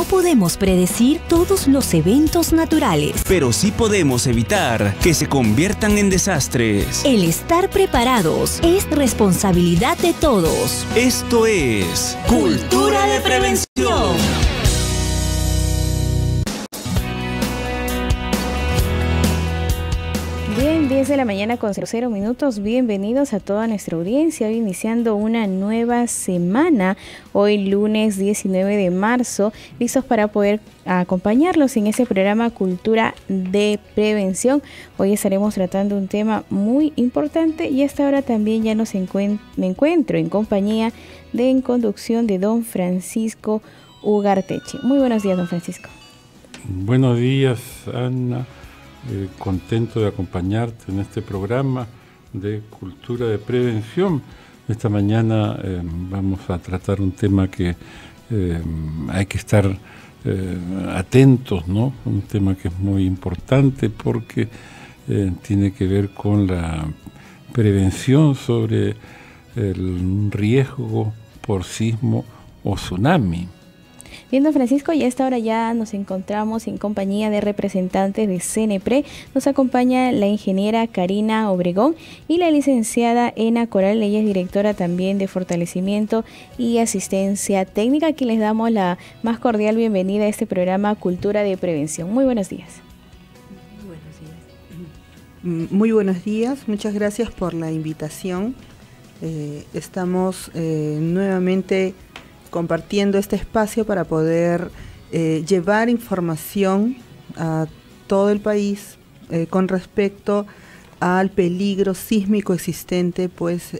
No podemos predecir todos los eventos naturales, pero sí podemos evitar que se conviertan en desastres. El estar preparados es responsabilidad de todos. Esto es Cultura de Prevención. Bien, 10 de la mañana con 00 minutos. Bienvenidos a toda nuestra audiencia. Hoy iniciando una nueva semana. Hoy lunes 19 de marzo. Listos para poder acompañarlos en ese programa Cultura de Prevención. Hoy estaremos tratando un tema muy importante y hasta ahora también ya me encuentro en compañía en conducción de don Francisco Ugarteche. Muy buenos días, don Francisco. Buenos días, Ana. Contento de acompañarte en este programa de Cultura de Prevención. Esta mañana vamos a tratar un tema que hay que estar atentos, ¿no? Un tema que es muy importante porque tiene que ver con la prevención sobre el riesgo por sismo o tsunami. Bien, don Francisco, y a esta hora ya nos encontramos en compañía de representantes de CENEPRE. Nos acompaña la ingeniera Karina Obregón y la licenciada Ena Coral. Ella es directora también de Fortalecimiento y Asistencia Técnica. Aquí les damos la más cordial bienvenida a este programa Cultura de Prevención. Muy buenos días. Muy buenos días, muchas gracias por la invitación. Estamos nuevamente compartiendo este espacio para poder llevar información a todo el país con respecto al peligro sísmico existente, pues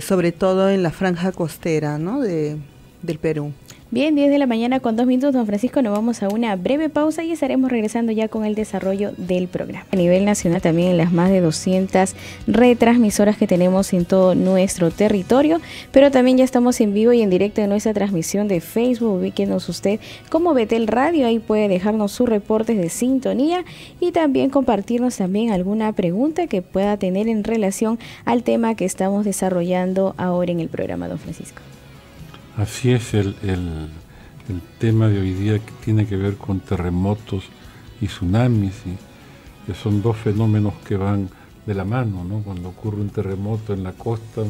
sobre todo en la franja costera, ¿no? del Perú. Bien, 10 de la mañana con 2 minutos, don Francisco, nos vamos a una breve pausa y estaremos regresando ya con el desarrollo del programa. A nivel nacional también en las más de 200 retransmisoras que tenemos en todo nuestro territorio, pero también ya estamos en vivo y en directo en nuestra transmisión de Facebook. Ubíquenos usted como Betel Radio, ahí puede dejarnos sus reportes de sintonía y también compartirnos también alguna pregunta que pueda tener en relación al tema que estamos desarrollando ahora en el programa, don Francisco. Así es, el tema de hoy día que tiene que ver con terremotos y tsunamis, y que son dos fenómenos que van de la mano, ¿no? Cuando ocurre un terremoto en la costa,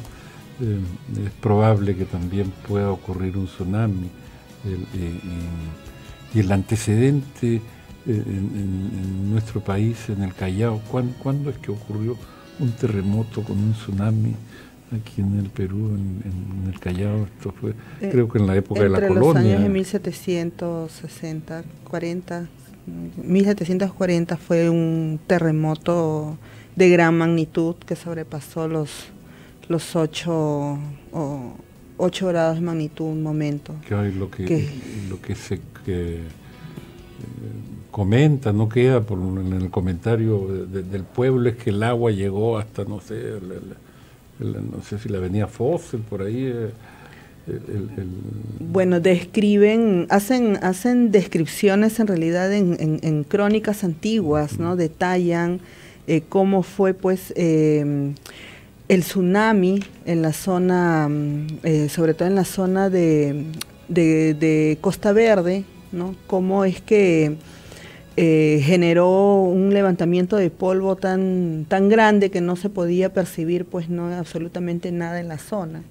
es probable que también pueda ocurrir un tsunami. Y el antecedente en nuestro país, en el Callao, ¿cuándo es que ocurrió un terremoto con un tsunami? Aquí en el Perú, en el Callao, esto fue, creo que en la época de la colonia. Entre los años de 1760, 1740 fue un terremoto de gran magnitud que sobrepasó los 8 grados de magnitud un momento. Lo que se comenta, no queda en el comentario del pueblo, es que el agua llegó hasta, no sé, no sé si la avenida Fósil, por ahí. Bueno, hacen descripciones en realidad en crónicas antiguas, ¿no? Detallan cómo fue pues el tsunami en la zona, sobre todo en la zona de Costa Verde, ¿no? Cómo es que generó un levantamiento de polvo tan grande que no se podía percibir pues no absolutamente nada en la zona.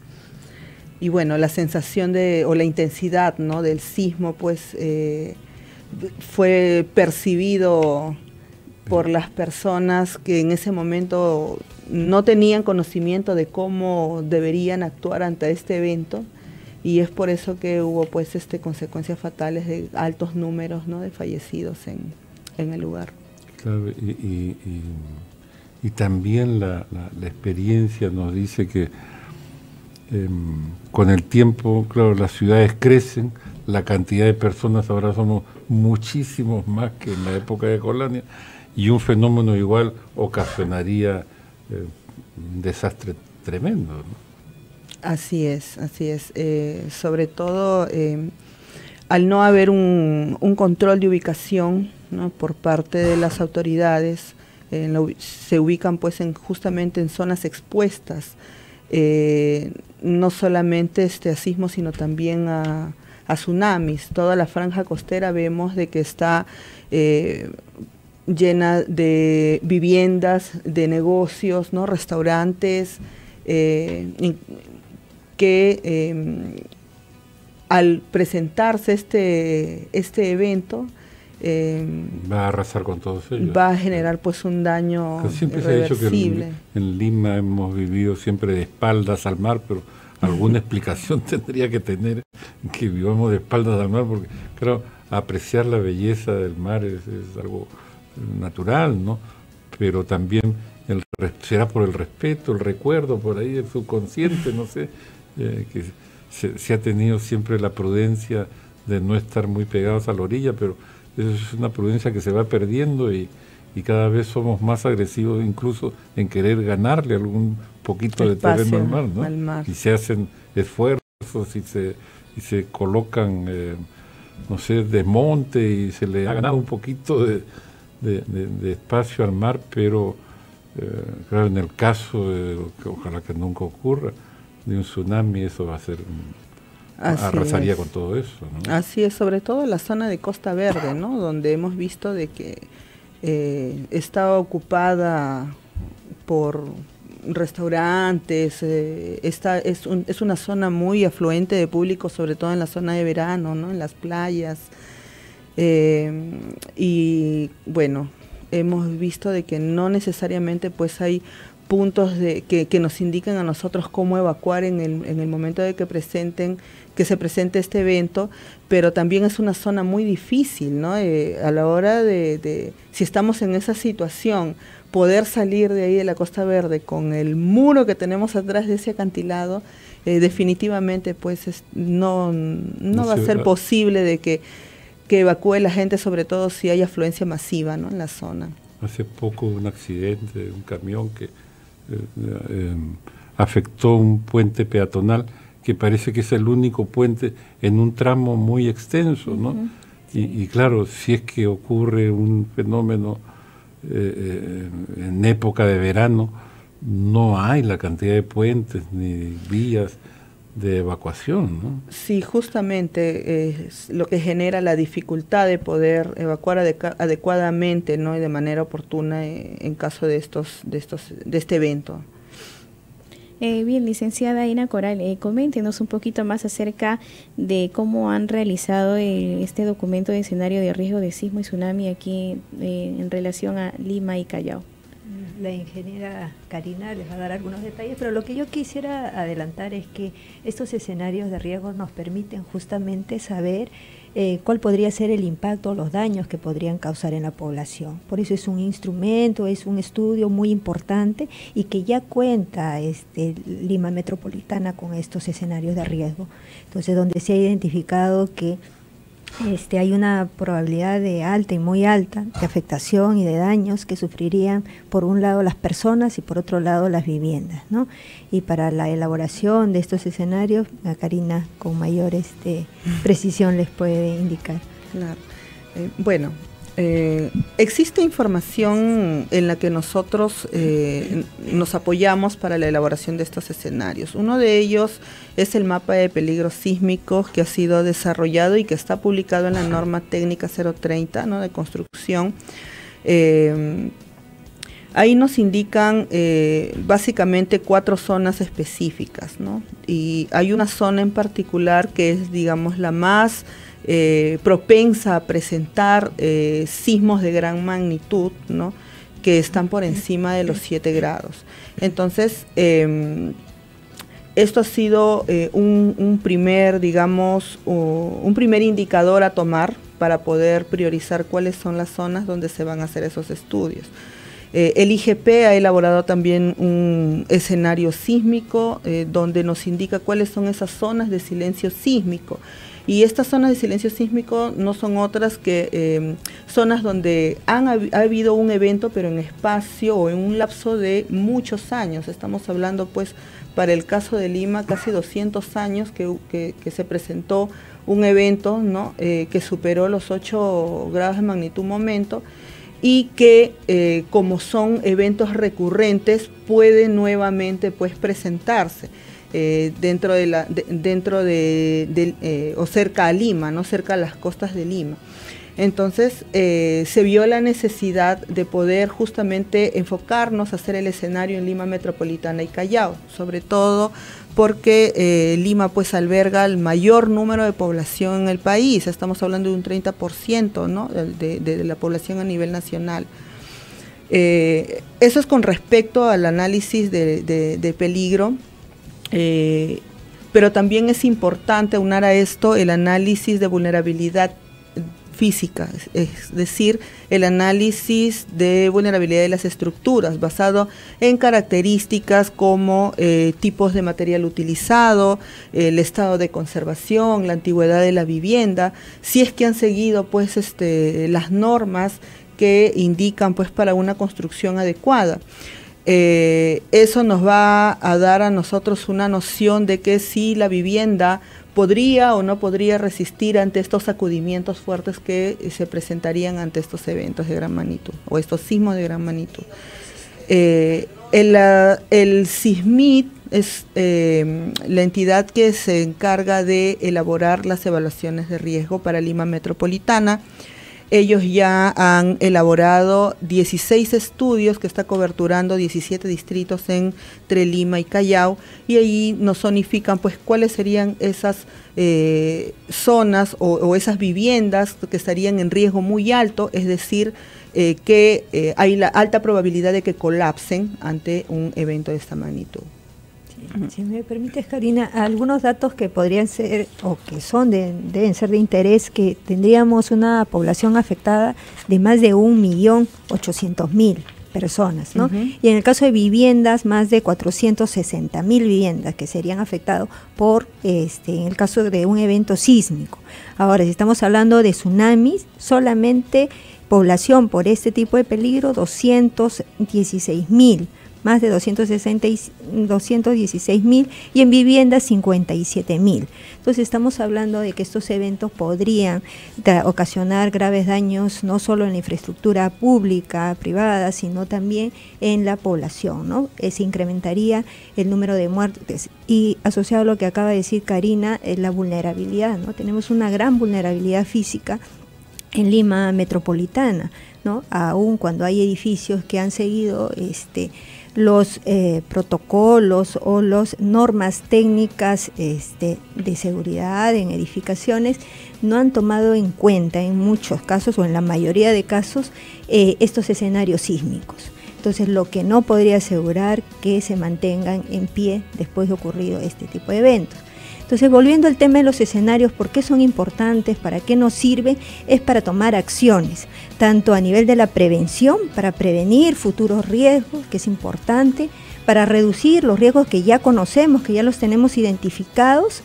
Y bueno, la sensación o la intensidad, ¿no? del sismo pues fue percibido por las personas que en ese momento no tenían conocimiento de cómo deberían actuar ante este evento, y es por eso que hubo pues consecuencias fatales de altos números, ¿no? de fallecidos en el lugar. Claro, y también la experiencia nos dice que con el tiempo, claro, las ciudades crecen, la cantidad de personas ahora somos muchísimos más que en la época de colonia, y un fenómeno igual ocasionaría un desastre tremendo, ¿no? Así es. Sobre todo al no haber un control de ubicación, ¿no? por parte de las autoridades, se ubican pues justamente en zonas expuestas, no solamente a sismos, sino también a a tsunamis. Toda la franja costera vemos de que está llena de viviendas, de negocios, ¿no? Restaurantes, que al presentarse este evento, va a arrasar con todos ellos. Va a generar pues un daño Pero siempre se ha dicho irreversible. que en Lima hemos vivido siempre de espaldas al mar, pero alguna explicación tendría que tener que vivamos de espaldas al mar, porque claro, apreciar la belleza del mar es algo natural, ¿no? Pero también será por el respeto, el recuerdo, por ahí el subconsciente, no sé, que se ha tenido siempre la prudencia de no estar muy pegados a la orilla, pero eso es una prudencia que se va perdiendo y cada vez somos más agresivos incluso en querer ganarle algún poquito de terreno al mar, ¿no? Y se hacen esfuerzos y se colocan, no sé, desmonte y se le ha ganado un poquito de espacio al mar, pero claro, en el caso que ojalá que nunca ocurra, de un tsunami, eso va a ser... arrasaría con todo eso, ¿no? Así es, sobre todo en la zona de Costa Verde, ¿no? Donde hemos visto de que está ocupada por restaurantes, es una zona muy afluente de público, sobre todo en la zona de verano, ¿no? En las playas, y bueno, hemos visto de que no necesariamente pues hay puntos que nos indican a nosotros cómo evacuar en el momento de que se presente este evento, pero también es una zona muy difícil, ¿no? A la hora si estamos en esa situación, poder salir de ahí de la Costa Verde con el muro que tenemos atrás de ese acantilado, definitivamente pues no va a ser posible de que evacúe la gente, sobre todo si hay afluencia masiva, ¿no? En la zona. Hace poco un accidente de un camión que afectó un puente peatonal que parece que es el único puente en un tramo muy extenso, ¿no? Uh-huh. Y claro, si es que ocurre un fenómeno en época de verano, no hay la cantidad de puentes ni vías de evacuación, ¿no? Sí, justamente es lo que genera la dificultad de poder evacuar adecuadamente, ¿no? Y de manera oportuna en caso de este evento. Bien, licenciada Ina Coral, coméntenos un poquito más acerca de cómo han realizado este documento de escenario de riesgo de sismo y tsunami aquí en relación a Lima y Callao. La ingeniera Karina les va a dar algunos detalles, pero lo que yo quisiera adelantar es que estos escenarios de riesgo nos permiten justamente saber cuál podría ser el impacto o los daños que podrían causar en la población. Por eso es un instrumento, es un estudio muy importante y que ya cuenta Lima Metropolitana con estos escenarios de riesgo. Entonces, donde se ha identificado que hay una probabilidad de alta y muy alta de afectación y de daños que sufrirían por un lado las personas y por otro lado las viviendas, ¿no? Y para la elaboración de estos escenarios, a Karina con mayor precisión les puede indicar. Claro. Bueno, existe información en la que nosotros nos apoyamos para la elaboración de estos escenarios. Uno de ellos es el mapa de peligros sísmicos que ha sido desarrollado y que está publicado en la norma técnica 030, ¿no? De construcción. Ahí nos indican básicamente 4 zonas específicas, ¿no? Y hay una zona en particular que es, digamos, la más propensa a presentar sismos de gran magnitud, ¿no? Que están por encima de los 7 grados. Entonces, esto ha sido un primer, digamos, un primer indicador a tomar para poder priorizar cuáles son las zonas donde se van a hacer esos estudios. El IGP ha elaborado también un escenario sísmico donde nos indica cuáles son esas zonas de silencio sísmico. Y estas zonas de silencio sísmico no son otras que zonas donde ha habido un evento, pero en espacio o en un lapso de muchos años. Estamos hablando, pues, para el caso de Lima, casi 200 años que se presentó un evento, ¿no? Que superó los 8 grados de magnitud momento y que, como son eventos recurrentes, puede nuevamente, pues, presentarse. dentro de o cerca a Lima, ¿no? Cerca a las costas de Lima. Entonces se vio la necesidad de poder justamente enfocarnos a hacer el escenario en Lima Metropolitana y Callao, sobre todo porque Lima pues alberga el mayor número de población en el país. Estamos hablando de un 30%, ¿no? de la población a nivel nacional. Eso es con respecto al análisis de peligro, pero también es importante aunar a esto el análisis de vulnerabilidad física, es decir, el análisis de vulnerabilidad de las estructuras basado en características como tipos de material utilizado, el estado de conservación, la antigüedad de la vivienda, si es que han seguido pues las normas que indican pues para una construcción adecuada. Eso nos va a dar a nosotros una noción de que si la vivienda podría o no podría resistir ante estos sacudimientos fuertes que se presentarían ante estos eventos de gran magnitud o estos sismos de gran magnitud. El SISMIT es la entidad que se encarga de elaborar las evaluaciones de riesgo para Lima Metropolitana. Ellos ya han elaborado 16 estudios que está coberturando 17 distritos entre Lima y Callao, y ahí nos zonifican pues cuáles serían esas zonas o esas viviendas que estarían en riesgo muy alto, es decir, que hay la alta probabilidad de que colapsen ante un evento de esta magnitud. Si me permites, Karina, algunos datos que podrían ser o que deben ser de interés, que tendríamos una población afectada de más de 1.800.000 personas, ¿no? Y en el caso de viviendas, más de 460.000 viviendas que serían afectadas por, en el caso de un evento sísmico. Ahora, si estamos hablando de tsunamis, solamente población por este tipo de peligro, 216.000. Más de 216.000 y en viviendas 57.000. Entonces estamos hablando de que estos eventos podrían ocasionar graves daños no solo en la infraestructura pública, privada, sino también en la población, ¿no? Se incrementaría el número de muertes y asociado a lo que acaba de decir Karina, la vulnerabilidad, ¿no? Tenemos una gran vulnerabilidad física en Lima Metropolitana, ¿no? Aún cuando hay edificios que han seguido los protocolos o las normas técnicas de seguridad en edificaciones, no han tomado en cuenta en muchos casos o en la mayoría de casos estos escenarios sísmicos. Entonces, lo que no podría asegurar que se mantengan en pie después de ocurrido este tipo de eventos. Entonces, volviendo al tema de los escenarios, ¿por qué son importantes? ¿Para qué nos sirven? Es para tomar acciones, tanto a nivel de la prevención, para prevenir futuros riesgos, que es importante, para reducir los riesgos que ya conocemos, que ya los tenemos identificados,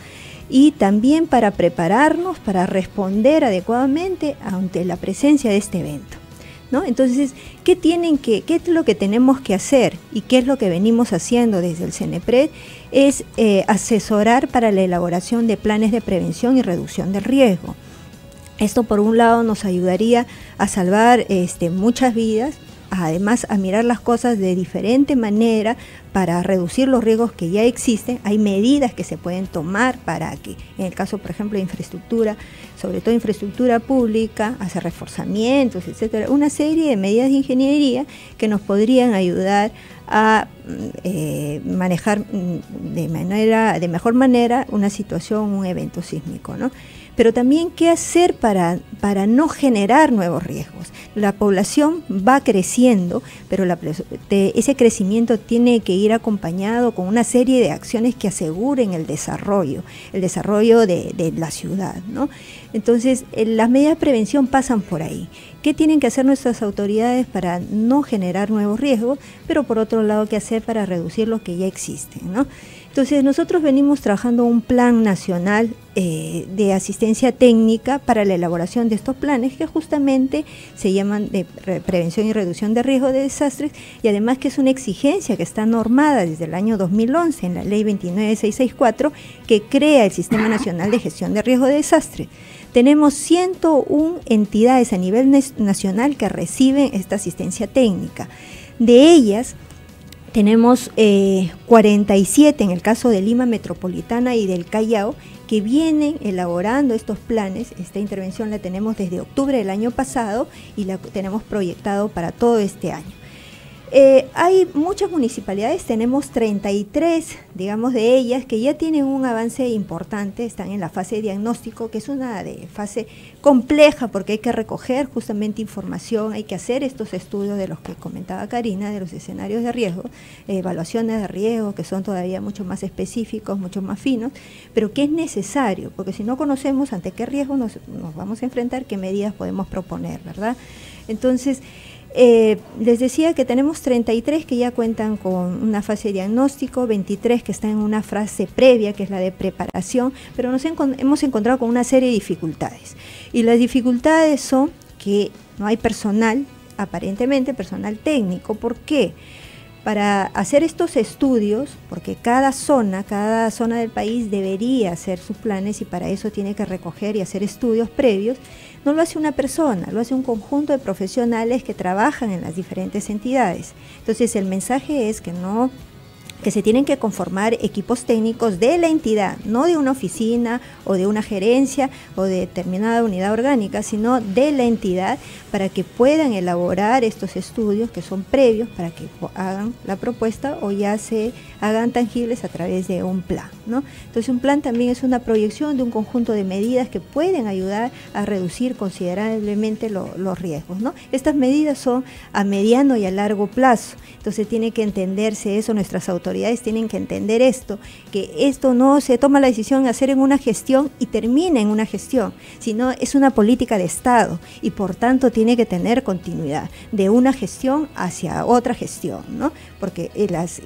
y también para prepararnos, para responder adecuadamente ante la presencia de este evento, ¿no? Entonces, ¿qué es lo que tenemos que hacer y qué es lo que venimos haciendo desde el CENEPRED? Es asesorar para la elaboración de planes de prevención y reducción del riesgo. Esto por un lado nos ayudaría a salvar muchas vidas, además a mirar las cosas de diferente manera para reducir los riesgos que ya existen. Hay medidas que se pueden tomar para que, en el caso por ejemplo de infraestructura, sobre todo infraestructura pública, hacer reforzamientos, etcétera, una serie de medidas de ingeniería que nos podrían ayudar a manejar de mejor manera una situación, un evento sísmico, ¿no? Pero también qué hacer para no generar nuevos riesgos. La población va creciendo, pero ese crecimiento tiene que ir acompañado con una serie de acciones que aseguren el desarrollo de la ciudad, ¿no? Entonces, las medidas de prevención pasan por ahí. ¿Qué tienen que hacer nuestras autoridades para no generar nuevos riesgos? Pero por otro lado, ¿qué hacer para reducir los que ya existen, ¿no? Entonces, nosotros venimos trabajando un plan nacional de asistencia técnica para la elaboración de estos planes que justamente se llaman de prevención y reducción de riesgo de desastres, y además que es una exigencia que está normada desde el año 2011 en la Ley 29664 que crea el Sistema Nacional de Gestión de Riesgo de Desastres. Tenemos 101 entidades a nivel nacional que reciben esta asistencia técnica. De ellas, tenemos 47 en el caso de Lima Metropolitana y del Callao, que vienen elaborando estos planes. Esta intervención la tenemos desde octubre del año pasado y la tenemos proyectado para todo este año. Hay muchas municipalidades, tenemos 33, digamos, de ellas que ya tienen un avance importante, están en la fase de diagnóstico, que es una fase compleja porque hay que recoger justamente información, hay que hacer estos estudios de los que comentaba Karina, de los escenarios de riesgo, evaluaciones de riesgo que son todavía mucho más específicos, mucho más finos, pero que es necesario, porque si no conocemos ante qué riesgo nos vamos a enfrentar, qué medidas podemos proponer, ¿verdad? Entonces, les decía que tenemos 33 que ya cuentan con una fase de diagnóstico, 23 que están en una fase previa, que es la de preparación, pero hemos encontrado con una serie de dificultades. Y las dificultades son que no hay personal, aparentemente personal técnico. ¿Por qué? Para hacer estos estudios, porque cada zona del país debería hacer sus planes y para eso tiene que recoger y hacer estudios previos, no lo hace una persona, lo hace un conjunto de profesionales que trabajan en las diferentes entidades. Entonces el mensaje es que se tienen que conformar equipos técnicos de la entidad, no de una oficina o de una gerencia o de determinada unidad orgánica, sino de la entidad para que puedan elaborar estos estudios que son previos para que hagan la propuesta o ya se hagan tangibles a través de un plan, ¿no? Entonces un plan también es una proyección de un conjunto de medidas que pueden ayudar a reducir considerablemente los riesgos, ¿no? Estas medidas son a mediano y a largo plazo, entonces tiene que entenderse eso, nuestras autoridades tienen que entender esto, que esto no se toma la decisión de hacer en una gestión y termina en una gestión, sino es una política de Estado y por tanto tiene que tener continuidad de una gestión hacia otra gestión, ¿no? Porque las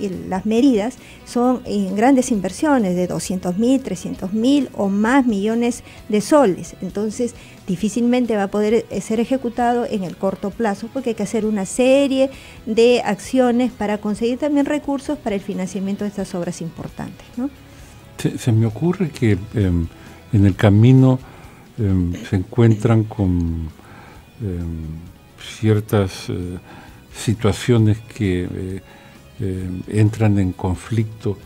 medidas son en grandes inversiones de 200.000, 300.000 o más millones de soles, entonces difícilmente va a poder ser ejecutado en el corto plazo porque hay que hacer una serie de acciones para conseguir también recursos para el financiamiento de estas obras importantes, ¿no? Se me ocurre que en el camino se encuentran con ciertas situaciones que entran en conflicto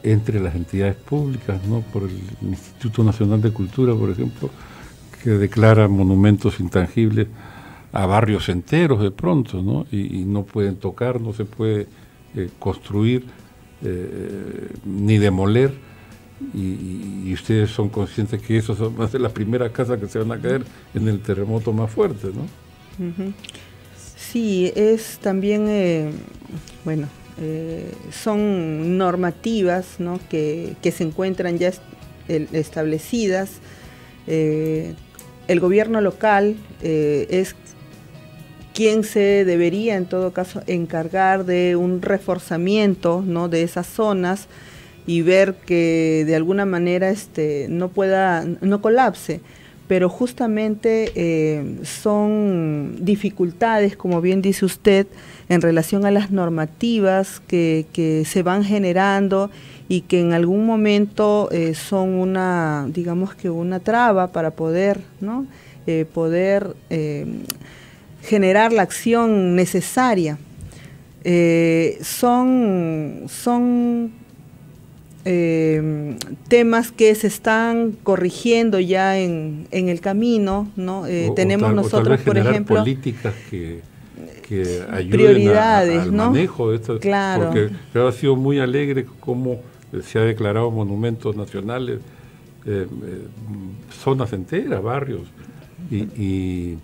entre las entidades públicas, ¿no? Por el Instituto Nacional de Cultura, por ejemplo, que declara monumentos intangibles a barrios enteros de pronto, ¿no? Y no pueden tocar, no se puede construir ni demoler, y ustedes son conscientes que eso va a ser las primeras casas que se van a caer en el terremoto más fuerte, ¿no? Uh-huh. Sí, es también, son normativas, ¿no? que se encuentran ya establecidas. El gobierno local es quien se debería en todo caso encargar de un reforzamiento, ¿no? de esas zonas y ver que de alguna manera no colapse, pero justamente son dificultades, como bien dice usted, en relación a las normativas que se van generando y que en algún momento son una traba para poder, ¿no? Generar la acción necesaria. Son temas que se están corrigiendo ya en el camino, ¿no? Tenemos nosotros, por ejemplo, políticas que ayuden prioridades, al ¿no? manejo de esto, claro. Porque ha sido muy alegre cómo se ha declarado monumentos nacionales, zonas enteras, barrios,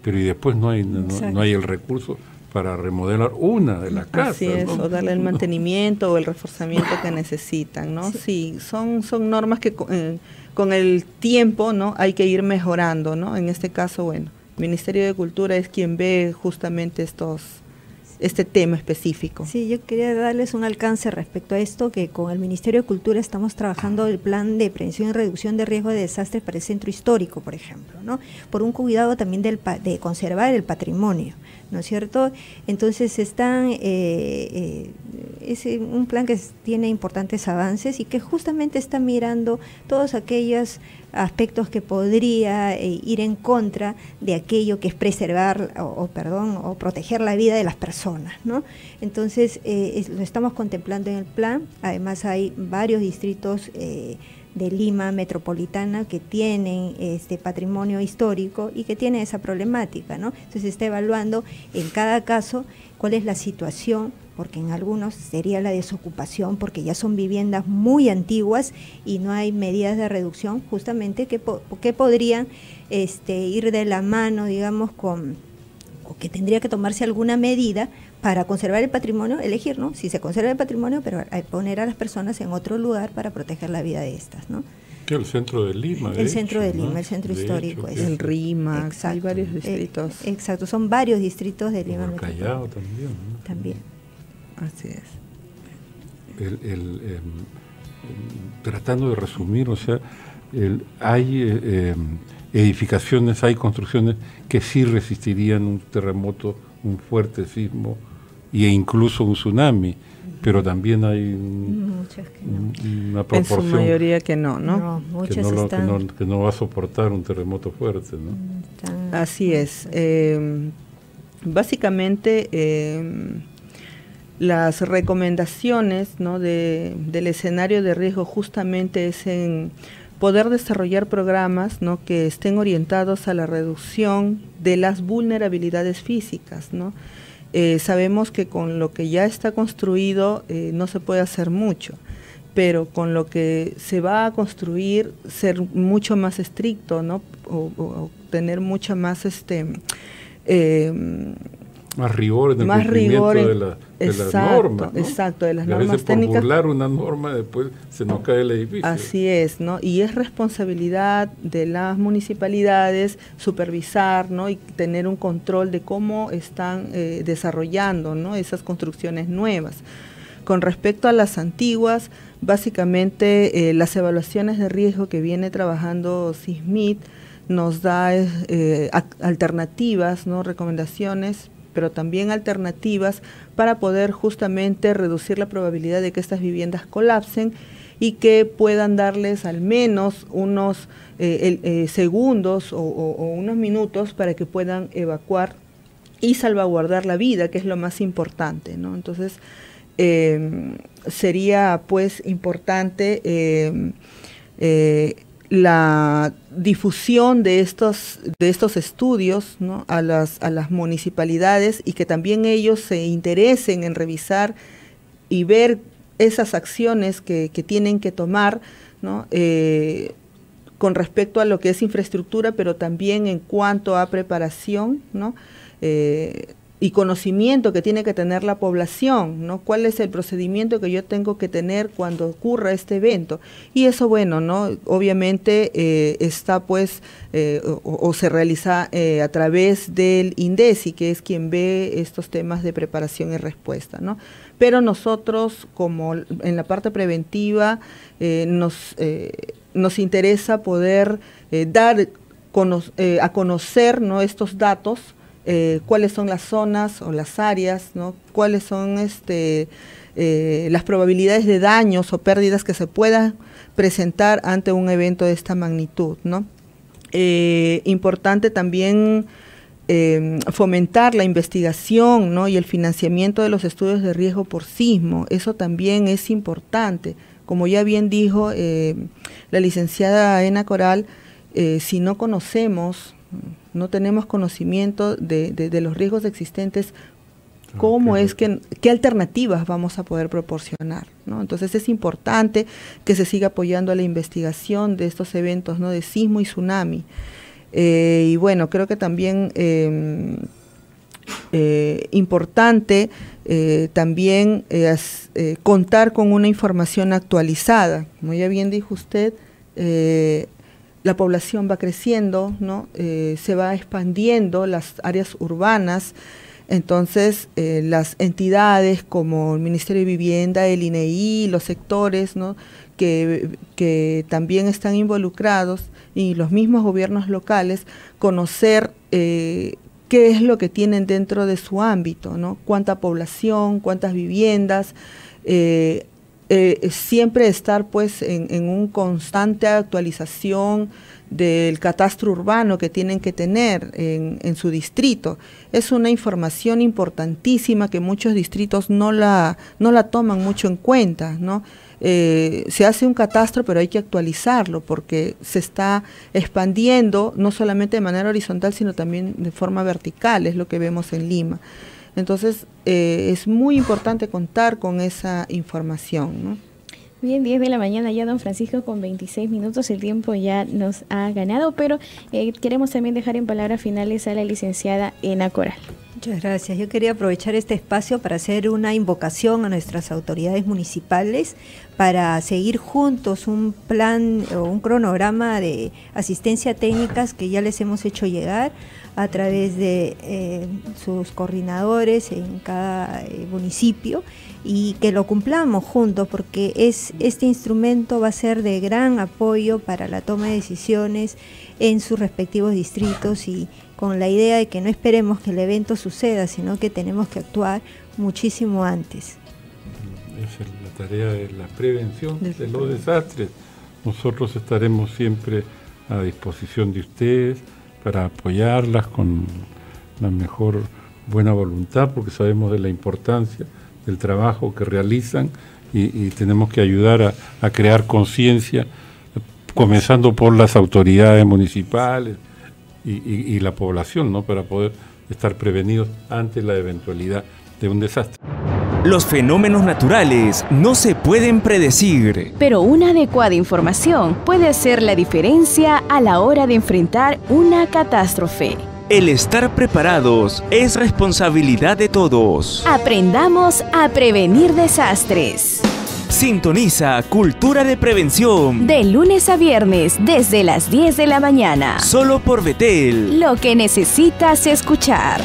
pero después no hay el recurso para remodelar una de las casas. Así es, ¿no? O darle el mantenimiento o el reforzamiento que necesitan, ¿no? Sí, son normas que con el tiempo, ¿no? Hay que ir mejorando, ¿no? En este caso, el Ministerio de Cultura es quien ve justamente este tema específico. Sí, yo quería darles un alcance respecto a esto, que con el Ministerio de Cultura estamos trabajando el plan de prevención y reducción de riesgo de desastres para el centro histórico, por ejemplo, ¿no? Por un cuidado también de conservar el patrimonio, ¿no es cierto? Entonces es un plan que tiene importantes avances y que justamente está mirando todas aquellas aspectos que podría ir en contra de aquello que es preservar o proteger la vida de las personas, ¿no? Entonces, lo estamos contemplando en el plan. Además, hay varios distritos de Lima metropolitana que tienen este patrimonio histórico y que tienen esa problemática, ¿no? Entonces se está evaluando en cada caso cuál es la situación, porque en algunos sería la desocupación, porque ya son viviendas muy antiguas y no hay medidas de reducción justamente que podrían ir de la mano, digamos, o que tendría que tomarse alguna medida para conservar el patrimonio, elegir, ¿no? Si se conserva el patrimonio, pero poner a las personas en otro lugar para proteger la vida de estas, ¿no? El centro de Lima, el centro de Lima, el centro histórico. El Rima, exacto, hay varios distritos. Exacto, son varios distritos de Lima. El Callao también, ¿no? También. Así es. Tratando de resumir, o sea, hay edificaciones, hay construcciones que sí resistirían un terremoto, un fuerte sismo e incluso un tsunami, pero también hay muchas que no. Una proporción en su mayoría que no, ¿no? No, muchas que no va a soportar un terremoto fuerte, ¿no? Así es. Básicamente, las recomendaciones, ¿no?, del escenario de riesgo justamente es en poder desarrollar programas, ¿no?, que estén orientados a la reducción de las vulnerabilidades físicas, ¿no? Sabemos que con lo que ya está construido no se puede hacer mucho, pero con lo que se va a construir ser mucho más estricto, ¿no?, o tener mucha más más rigor en el cumplimiento de las normas, ¿no? Exacto, de las normas técnicas. A veces por burlar una norma después se nos cae el edificio. Así es, ¿no? Y es responsabilidad de las municipalidades supervisar, ¿no?, y tener un control de cómo están desarrollando, ¿no?, esas construcciones nuevas. Con respecto a las antiguas, básicamente las evaluaciones de riesgo que viene trabajando SISMIT nos da alternativas, ¿no?, recomendaciones, pero también alternativas para poder justamente reducir la probabilidad de que estas viviendas colapsen y que puedan darles al menos unos segundos o unos minutos para que puedan evacuar y salvaguardar la vida, que es lo más importante, ¿no? Entonces, sería pues importante la difusión de estos estudios, ¿no?, a las municipalidades, y que también ellos se interesen en revisar y ver esas acciones que tienen que tomar, ¿no?, con respecto a lo que es infraestructura, pero también en cuanto a preparación, ¿no?, y conocimiento que tiene que tener la población, ¿no? ¿Cuál es el procedimiento que yo tengo que tener cuando ocurra este evento? Y eso, bueno, ¿no?, obviamente está pues, o se realiza a través del INDECI, que es quien ve estos temas de preparación y respuesta, ¿no? Pero nosotros, como en la parte preventiva, nos interesa poder dar a conocer, ¿no?, estos datos, cuáles son las zonas o las áreas, ¿no?, cuáles son las probabilidades de daños o pérdidas que se puedan presentar ante un evento de esta magnitud, ¿no? Importante también fomentar la investigación, ¿no?, y el financiamiento de los estudios de riesgo por sismo. Eso también es importante. Como ya bien dijo la licenciada Ena Coral, si no conocemos, no tenemos conocimiento de los riesgos existentes, ¿qué alternativas vamos a poder proporcionar, ¿no? Entonces es importante que se siga apoyando a la investigación de estos eventos, ¿no?, de sismo y tsunami. Y bueno, creo que también importante también es contar con una información actualizada. Como ya bien dijo usted, la población va creciendo, ¿no? Se va expandiendo las áreas urbanas, entonces las entidades como el Ministerio de Vivienda, el INEI, los sectores, ¿no?, que también están involucrados, y los mismos gobiernos locales, conocer qué es lo que tienen dentro de su ámbito, ¿no?, cuánta población, cuántas viviendas, siempre estar pues en un constante actualización del catastro urbano que tienen que tener en su distrito. Es una información importantísima que muchos distritos no la toman mucho en cuenta, ¿no? Se hace un catastro, pero hay que actualizarlo porque se está expandiendo no solamente de manera horizontal, sino también de forma vertical, es lo que vemos en Lima. Entonces, es muy importante contar con esa información, ¿no? Bien, 10 de la mañana ya, don Francisco, con 26 minutos, el tiempo ya nos ha ganado, pero queremos también dejar en palabras finales a la licenciada Ena Coral. Muchas gracias. Yo quería aprovechar este espacio para hacer una invocación a nuestras autoridades municipales para seguir juntos un plan o un cronograma de asistencia técnicas que ya les hemos hecho llegar a través de sus coordinadores en cada municipio, y que lo cumplamos juntos, porque este instrumento va a ser de gran apoyo para la toma de decisiones en sus respectivos distritos, y con la idea de que no esperemos que el evento suceda, sino que tenemos que actuar muchísimo antes. Esa es la tarea de la prevención de los desastres. Nosotros estaremos siempre a disposición de ustedes para apoyarlas con la mejor buena voluntad, porque sabemos de la importancia del trabajo que realizan y tenemos que ayudar a crear conciencia, comenzando por las autoridades municipales y la población, ¿no? Para poder estar prevenidos ante la eventualidad de un desastre. Los fenómenos naturales no se pueden predecir, pero una adecuada información puede hacer la diferencia a la hora de enfrentar una catástrofe. El estar preparados es responsabilidad de todos. Aprendamos a prevenir desastres. Sintoniza Cultura de Prevención. De lunes a viernes, desde las 10 de la mañana. Solo por Betel. Lo que necesitas escuchar.